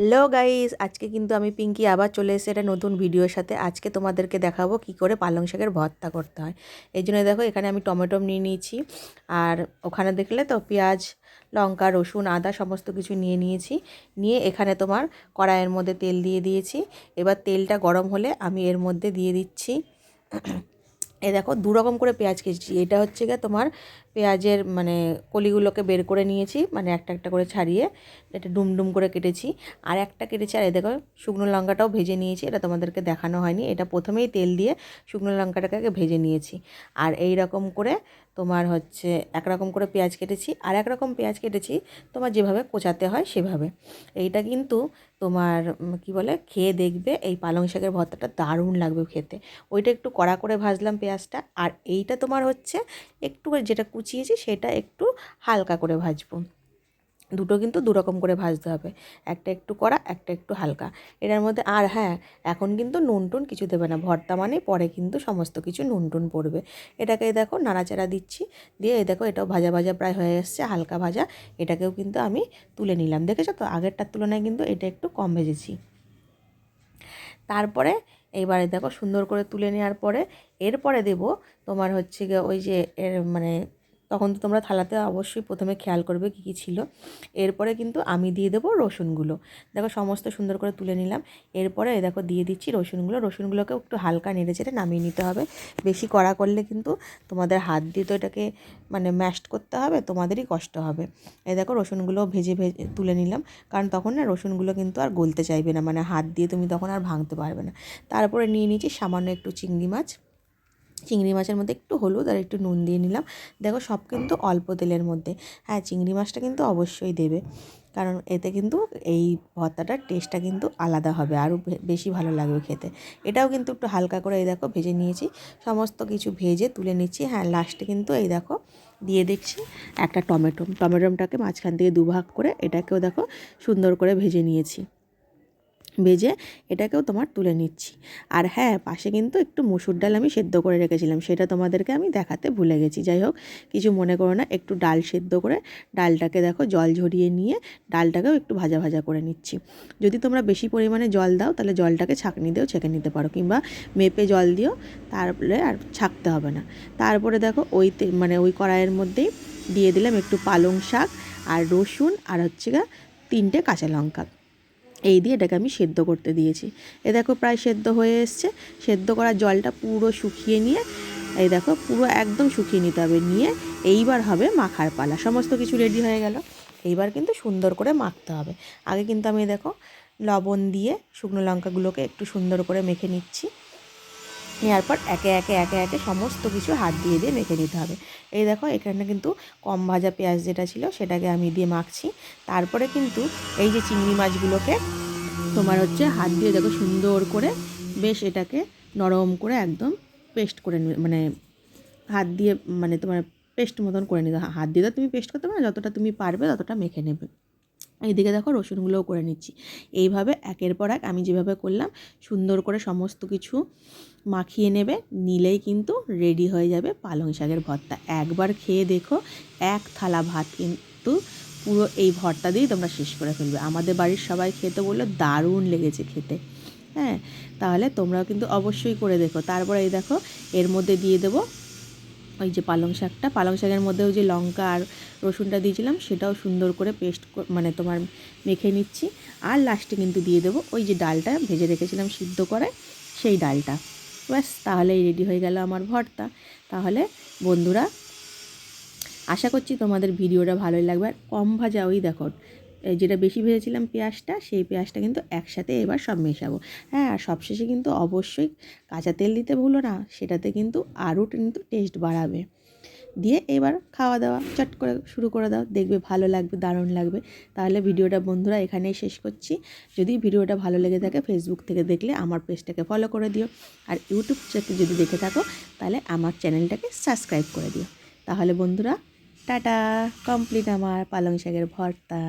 Hello guys, আজকে কিন্তু আমি পিঙ্কি আবার চলে এসেছি একটা নতুন ভিডিওর সাথে। আজকে তোমাদেরকে দেখাবো কি করে পালং শাকের ভর্তা করতে হয়। এই জন্য দেখো এখানে আমি টমেটো নিয়ে নিয়েছি, আর ওখানে দেখলে তো পেঁয়াজ, লঙ্কা, রসুন, আদা সমস্ত কিছু নিয়ে নিয়েছি। নিয়ে এখানে তোমার কড়াইয়ের মধ্যে তেল দিয়ে দিয়েছি। এবার তেলটা গরম হলে আমি এর মধ্যে দিয়ে দিচ্ছি এই দেখো দু রকম করে পেঁয়াজ কেটেছি। এটা হচ্ছে গিয়ে তোমার পেঁয়াজের মানে কলিগুলোকে বের করে নিয়েছি, মানে একটা একটা করে ছাড়িয়ে এটা ডুমডুম করে কেটেছি। আর একটা কেটেছি, আর এই দেখো শুকনো লঙ্কাটাও ভেজে নিয়েছি। এটা তোমাদেরকে দেখানো হয়নি, এটা প্রথমেই তেল দিয়ে শুকনো লঙ্কাটাকে ভেজে নিয়েছি। আর এই রকম করে তোমার হচ্ছে একরকম করে পেঁয়াজ কেটেছি, আর একরকম পেঁয়াজ কেটেছি তোমার যেভাবে কোচাতে হয় সেভাবে। এইটা কিন্তু তোমার কি বলে, খেয়ে দেখবে এই পালং শাকের ভর্তাটা দারুণ লাগবে খেতে। ওইটা একটু কড়া করে ভাজলাম পেঁয়াজটা, আর এইটা তোমার হচ্ছে একটু যেটা কুচিয়েছি সেটা একটু হালকা করে ভাজবো। দুটো কিন্তু দুরকম করে ভাজতে হবে, একটা একটু কড়া, একটা একটু হালকা। এটার মধ্যে আর হ্যাঁ, এখন কিন্তু নুন টুন কিছু দেবে না, ভর্তা মানে পরে কিন্তু সমস্ত কিছু নুন টুন পড়বে। এটাকে দেখো নাড়াচাড়া দিচ্ছি, দিয়ে এই দেখো এটাও ভাজা ভাজা প্রায় হয়ে এসছে, হালকা ভাজা। এটাকেও কিন্তু আমি তুলে নিলাম, দেখেছো তো আগেরটার তুলনায় কিন্তু এটা একটু কম ভেজেছি। তারপরে এইবারে দেখো সুন্দর করে তুলে নেওয়ার পরে এরপরে দেব তোমার হচ্ছে গিয়ে ওই যে এর মানে তখন তো তোমরা থালাতে অবশ্যই প্রথমে খেয়াল করবে কী কী ছিল। এরপরে কিন্তু আমি দিয়ে দেবো রসুনগুলো। দেখো সমস্ত সুন্দর করে তুলে নিলাম। এরপরে দেখো দিয়ে দিচ্ছি রসুনগুলোকে একটু হালকা নেড়ে চেড়ে নামিয়ে নিতে হবে। বেশি কড়া করলে কিন্তু তোমাদের হাত দিয়ে তো এটাকে মানে ম্যাশড করতে হবে, তোমাদেরই কষ্ট হবে। এই দেখো রসুনগুলো ভেজে ভেজে তুলে নিলাম, কারণ তখন না রসুনগুলো কিন্তু আর গলতে চাইবে না, মানে হাত দিয়ে তুমি তখন আর ভাঙতে পারবে না। তারপরে নিয়ে নিয়েছি সামান্য একটু চিংড়ি মাছের মধ্যে একটু হলুদ আর একটু নুন দিয়ে নিলাম। দেখো সব কিন্তু অল্প তেলের মধ্যে। হ্যাঁ, চিংড়ি মাছটা কিন্তু অবশ্যই দেবে, কারণ এতে কিন্তু এই ভর্তাটার টেস্টটা কিন্তু আলাদা হবে, আরও বেশি ভালো লাগবে খেতে। এটাও কিন্তু একটু হালকা করে এই দেখো ভেজে নিয়েছি, সমস্ত কিছু ভেজে তুলে নিচ্ছি। হ্যাঁ, লাস্টে কিন্তু এই দেখো দিয়ে দিচ্ছি একটা টমেটোটাকে মাঝখান থেকে দুভাগ করে এটাকেও দেখো সুন্দর করে ভেজে নিয়েছি। ভেজে এটাকেও তোমার তুলে নিচ্ছি। আর হ্যাঁ, পাশে কিন্তু একটু মুসুর ডাল আমি সেদ্ধ করে রেখেছিলাম, সেটা তোমাদেরকে আমি দেখাতে ভুলে গেছি। যাই হোক, কিছু মনে করো না, একটু ডাল সেদ্ধ করে ডালটাকে দেখো জল ঝরিয়ে নিয়ে ডালটাকেও একটু ভাজা ভাজা করে নিচ্ছি। যদি তোমরা বেশি পরিমাণে জল দাও তাহলে জলটাকে ছাঁকনি দিয়েও ছেঁকে নিতে পারো, কিংবা মেপে জল দিও, তারপরে আর ছাঁকতে হবে না। তারপরে দেখো ওই কড়াইয়ের মধ্যেই দিয়ে দিলাম একটু পালং শাক আর রসুন, আর হচ্ছে গা 3টে কাঁচা লঙ্কা। এই দিয়ে এটাকে আমি সেদ্ধ করতে দিয়েছি। এ দেখো প্রায় সেদ্ধ হয়ে এসছে। সেদ্ধ করা জলটা পুরো শুকিয়ে নিয়ে এই দেখো পুরো একদম শুকিয়ে নিতে হবে। নিয়ে এইবার হবে মাখার পালা। সমস্ত কিছু রেডি হয়ে গেল, এইবার কিন্তু সুন্দর করে মাখতে হবে। আগে কিন্তু আমি দেখো লবণ দিয়ে শুকনো লঙ্কাগুলোকে একটু সুন্দর করে মেখে নিচ্ছি। নেওয়ার পর একে একে সমস্ত কিছু হাত দিয়ে দিয়ে মেখে নিতে হবে। এই দেখো এখানে কিন্তু কম ভাজা পেঁয়াজ যেটা ছিল সেটাকে আমি দিয়ে মাখছি। তারপরে কিন্তু এই যে চিংড়ি মাছগুলোকে তোমার হচ্ছে হাত দিয়ে দেখো সুন্দর করে বেশ এটাকে নরম করে একদম পেস্ট করে মানে হাত দিয়ে মানে তোমার পেস্ট মতন করে নিতে। হাত দিয়ে তো তুমি পেস্ট করতে পারো, যতটা তুমি পারবে ততটা মেখে নেবে। এইদিকে দেখো রসুনগুলোও করে নিচ্ছি। এইভাবে একের পর এক আমি যেভাবে করলাম সুন্দর করে সমস্ত কিছু মাখিয়ে নেবে, নিলেই কিন্তু রেডি হয়ে যাবে পালং শাকের ভর্তা। একবার খেয়ে দেখো, এক থালা ভাত কিন্তু পুরো এই ভর্তা দিয়েই তোমরা শেষ করে ফেলবে। আমাদের বাড়ির সবাই খেতে বললো দারুণ লেগেছে খেতে। হ্যাঁ, তাহলে তোমরাও কিন্তু অবশ্যই করে দেখো। তারপরে এই দেখো এর মধ্যে দিয়ে দেবো ওই যে পালং শাকের মধ্যে ওই যে লঙ্কা আর রসুনটা দিয়েছিলাম সেটাও সুন্দর করে পেস্ট মানে তোমার মেখে নিচ্ছি। আর লাস্টে কিন্তু দিয়ে দেবো ওই যে ডালটা ভেজে রেখেছিলাম সিদ্ধ করে, সেই ডালটা। ব্যাস, তাহলেই রেডি হয়ে গেল আমার ভর্তা। তাহলে বন্ধুরা, আশা করছি তোমাদের ভিডিওটা ভালোই লাগবে। আর কম ভাজা ওই দেখো যেটা বেশি ভেজেছিলাম পেঁয়াজটা, সেই পেঁয়াজটা কিন্তু একসাথে এবার সব মেশাবো। হ্যাঁ, আর সবশেষে কিন্তু অবশ্যই কাঁচা তেল দিতে ভুলো না, সেটাতে কিন্তু আরও কিন্তু টেস্ট বাড়াবে। দিয়ে এবার খাওয়া দাওয়া চট করে শুরু করে দাও, দেখবে ভালো লাগবে, দারুণ লাগবে। তাহলে ভিডিওটা বন্ধুরা এখানেই শেষ করছি। যদি ভিডিওটা ভালো লেগে থাকে ফেসবুক থেকে দেখলে আমার পেজটাকে ফলো করে দিও, আর ইউটিউব থেকে যদি দেখে থাকো তাহলে আমার চ্যানেলটাকে সাবস্ক্রাইব করে দিও। তাহলে বন্ধুরা টাটা, কমপ্লিট আমার পালং শাকের ভর্তা।